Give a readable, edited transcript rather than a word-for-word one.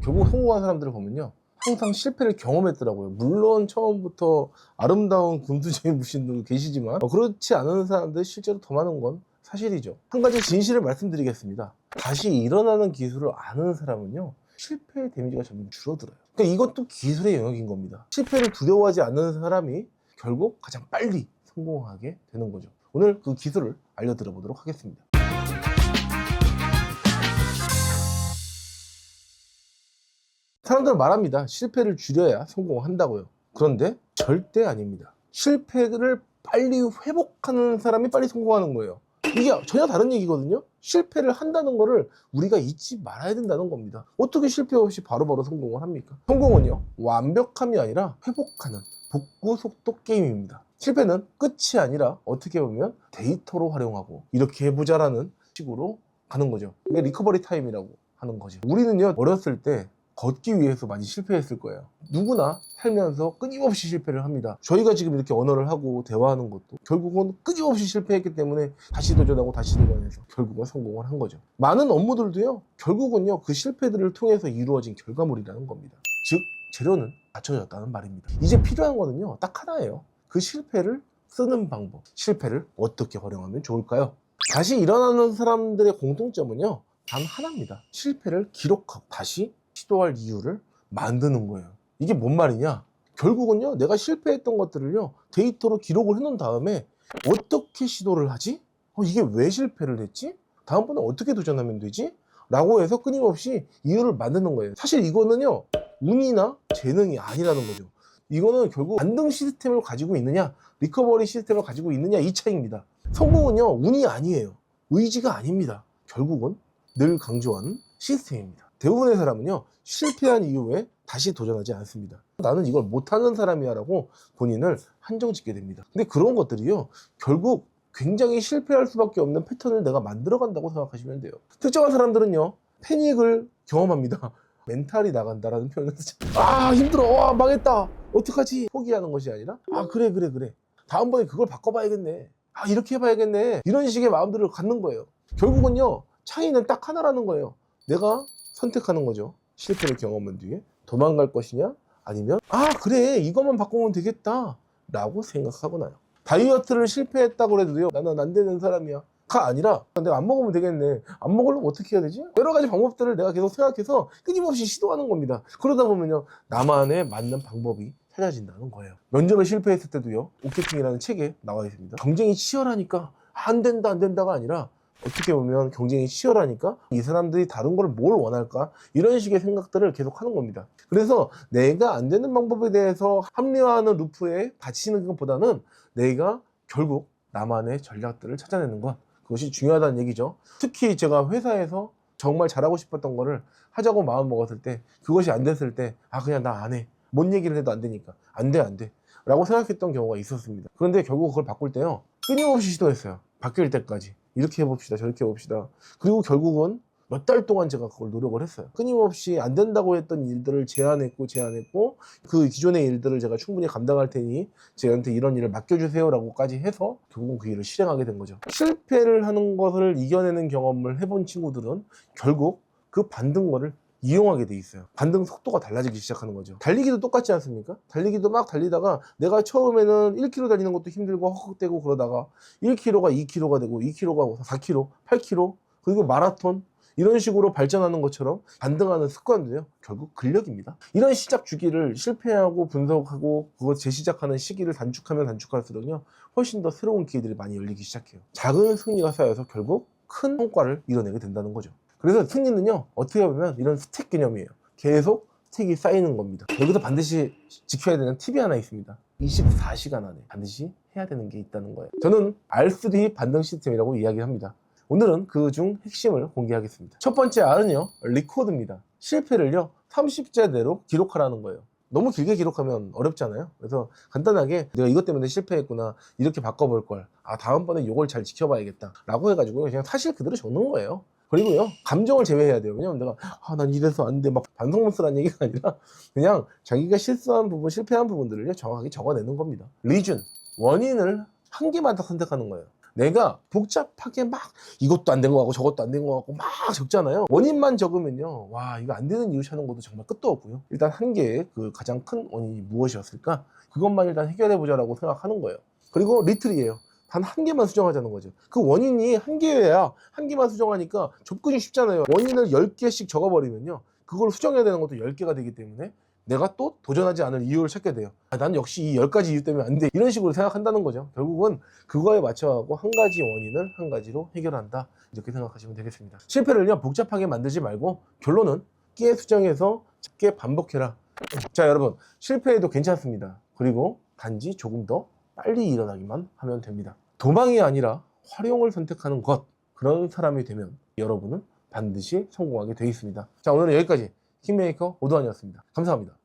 결국 성공한 사람들을 보면요, 항상 실패를 경험했더라고요. 물론 처음부터 아름다운 금수저에 무신 분도 계시지만 그렇지 않은 사람들이 실제로 더 많은 건 사실이죠. 한 가지 진실을 말씀드리겠습니다. 다시 일어나는 기술을 아는 사람은요, 실패의 데미지가 점점 줄어들어요. 그러니까 이것도 기술의 영역인 겁니다. 실패를 두려워하지 않는 사람이 결국 가장 빨리 성공하게 되는 거죠. 오늘 그 기술을 알려드려 보도록 하겠습니다. 사람들은 말합니다. 실패를 줄여야 성공한다고요. 그런데 절대 아닙니다. 실패를 빨리 회복하는 사람이 빨리 성공하는 거예요. 이게 전혀 다른 얘기거든요. 실패를 한다는 거를 우리가 잊지 말아야 된다는 겁니다. 어떻게 실패 없이 바로바로 성공을 합니까? 성공은요, 완벽함이 아니라 회복하는 복구 속도 게임입니다. 실패는 끝이 아니라 어떻게 보면 데이터로 활용하고 이렇게 해보자라는 식으로 가는 거죠. 이게 리커버리 타임이라고 하는 거죠. 우리는요, 어렸을 때 걷기 위해서 많이 실패했을 거예요. 누구나 살면서 끊임없이 실패를 합니다. 저희가 지금 이렇게 언어를 하고 대화하는 것도 결국은 끊임없이 실패했기 때문에 다시 도전하고 다시 도전해서 결국은 성공을 한 거죠. 많은 업무들도요, 결국은요, 그 실패들을 통해서 이루어진 결과물이라는 겁니다. 즉, 재료는 갖춰졌다는 말입니다. 이제 필요한 거는요, 딱 하나예요. 그 실패를 쓰는 방법. 실패를 어떻게 활용하면 좋을까요? 다시 일어나는 사람들의 공통점은요, 단 하나입니다. 실패를 기록하고 다시 시도할 이유를 만드는 거예요. 이게 뭔 말이냐? 결국은요, 내가 실패했던 것들을요, 데이터로 기록을 해놓은 다음에 어떻게 시도를 하지? 이게 왜 실패를 했지? 다음번에 어떻게 도전하면 되지? 라고 해서 끊임없이 이유를 만드는 거예요. 사실 이거는요, 운이나 재능이 아니라는 거죠. 이거는 결국 반등 시스템을 가지고 있느냐, 리커버리 시스템을 가지고 있느냐, 이 차이입니다. 성공은요, 운이 아니에요. 의지가 아닙니다. 결국은 늘 강조하는 시스템입니다. 대부분의 사람은요, 실패한 이후에 다시 도전하지 않습니다. 나는 이걸 못하는 사람이야 라고 본인을 한정 짓게 됩니다. 근데 그런 것들이요, 결국 굉장히 실패할 수밖에 없는 패턴을 내가 만들어 간다고 생각하시면 돼요. 특정한 사람들은요, 패닉을 경험합니다. 멘탈이 나간다라는 표현을 쓰죠. 아, 힘들어. 와, 망했다. 어떡하지? 포기하는 것이 아니라, 아, 그래. 다음번에 그걸 바꿔봐야겠네. 아, 이렇게 해봐야겠네. 이런 식의 마음들을 갖는 거예요. 결국은요, 차이는 딱 하나라는 거예요. 내가 선택하는 거죠. 실패를 경험한 뒤에 도망갈 것이냐, 아니면 아, 그래, 이것만 바꾸면 되겠다 라고 생각하고 나요. 다이어트를 실패했다고 해도요, 나는 안 되는 사람이야 가 아니라, 내가 안 먹으면 되겠네. 안 먹으려면 어떻게 해야 되지? 여러 가지 방법들을 내가 계속 생각해서 끊임없이 시도하는 겁니다. 그러다 보면요, 나만의 맞는 방법이 찾아진다는 거예요. 면접에 실패했을 때도요, 오케팅이라는 책에 나와 있습니다. 경쟁이 치열하니까 안 된다가 아니라, 어떻게 보면 경쟁이 치열하니까 이 사람들이 다른 걸 뭘 원할까? 이런 식의 생각들을 계속 하는 겁니다. 그래서 내가 안 되는 방법에 대해서 합리화하는 루프에 갇히는 것보다는 내가 결국 나만의 전략들을 찾아내는 것, 그것이 중요하다는 얘기죠. 특히 제가 회사에서 정말 잘하고 싶었던 거를 하자고 마음 먹었을 때, 그것이 안 됐을 때, 아, 그냥 나 안 해. 뭔 얘기를 해도 안 되니까. 안 돼. 라고 생각했던 경우가 있었습니다. 그런데 결국 그걸 바꿀 때요, 끊임없이 시도했어요. 바뀔 때까지. 이렇게 해봅시다, 저렇게 해봅시다. 그리고 결국은 몇 달 동안 제가 그걸 노력을 했어요. 끊임없이 안 된다고 했던 일들을 제안했고, 그 기존의 일들을 제가 충분히 감당할 테니 저한테 이런 일을 맡겨주세요 라고까지 해서 결국은 그 일을 실행하게 된 거죠. 실패를 하는 것을 이겨내는 경험을 해본 친구들은 결국 그 반등거를 이용하게 돼 있어요. 반등 속도가 달라지기 시작하는 거죠. 달리기도 똑같지 않습니까? 달리기도 막 달리다가 내가 처음에는 1km 달리는 것도 힘들고 헉헉대고 그러다가 1km가 2km가 되고 2km가 4km, 8km, 그리고 마라톤, 이런 식으로 발전하는 것처럼 반등하는 습관도요, 결국 근력입니다. 이런 시작 주기를 실패하고 분석하고 그거 재시작하는 시기를 단축하면 단축할수록요, 훨씬 더 새로운 기회들이 많이 열리기 시작해요. 작은 승리가 쌓여서 결국 큰 성과를 이뤄내게 된다는 거죠. 그래서 승리는요, 어떻게 보면 이런 스택 개념이에요. 계속 스택이 쌓이는 겁니다. 여기서 반드시 지켜야 되는 팁이 하나 있습니다. 24시간 안에 반드시 해야 되는 게 있다는 거예요. 저는 R3 반등 시스템이라고 이야기합니다. 오늘은 그 중 핵심을 공개하겠습니다. 첫 번째 R은요, 리코드입니다. 실패를요, 30자 내로 기록하라는 거예요. 너무 길게 기록하면 어렵잖아요. 그래서 간단하게 내가 이것 때문에 실패했구나, 이렇게 바꿔볼 걸, 아, 다음번에 이걸 잘 지켜봐야겠다 라고 해가지고 그냥 사실 그대로 적는 거예요. 그리고요, 감정을 제외해야 돼요. 왜냐면 내가 난 이래서 안 돼, 막 반성문 쓰라는 얘기가 아니라 그냥 자기가 실수한 부분, 실패한 부분들을요, 정확하게 적어내는 겁니다. 리준, 원인을 한 개만 더 선택하는 거예요. 내가 복잡하게 막 이것도 안 된 거 같고 저것도 안 된 거 같고 막 적잖아요. 원인만 적으면요, 와, 이거 안 되는 이유 찾는 것도 정말 끝도 없고요. 일단 한 개의 그 가장 큰 원인이 무엇이었을까, 그것만 일단 해결해 보자라고 생각하는 거예요. 그리고 리틀이에요. 단 한 개만 수정하자는 거죠. 그 원인이 한 개여야 한 개만 수정하니까 접근이 쉽잖아요. 원인을 10개씩 적어버리면요, 그걸 수정해야 되는 것도 10개가 되기 때문에 내가 또 도전하지 않을 이유를 찾게 돼요. 아, 난 역시 이 10가지 이유 때문에 안 돼, 이런 식으로 생각한다는 거죠. 결국은 그거에 맞춰가고 한 가지 원인을 한 가지로 해결한다, 이렇게 생각하시면 되겠습니다. 실패를요 복잡하게 만들지 말고 결론은 깨 수정해서 작게 반복해라. 자, 여러분, 실패해도 괜찮습니다. 그리고 단지 조금 더 빨리 일어나기만 하면 됩니다. 도망이 아니라 활용을 선택하는 것, 그런 사람이 되면 여러분은 반드시 성공하게 되어 있습니다. 자, 오늘은 여기까지 킹메이커 오도환이었습니다. 감사합니다.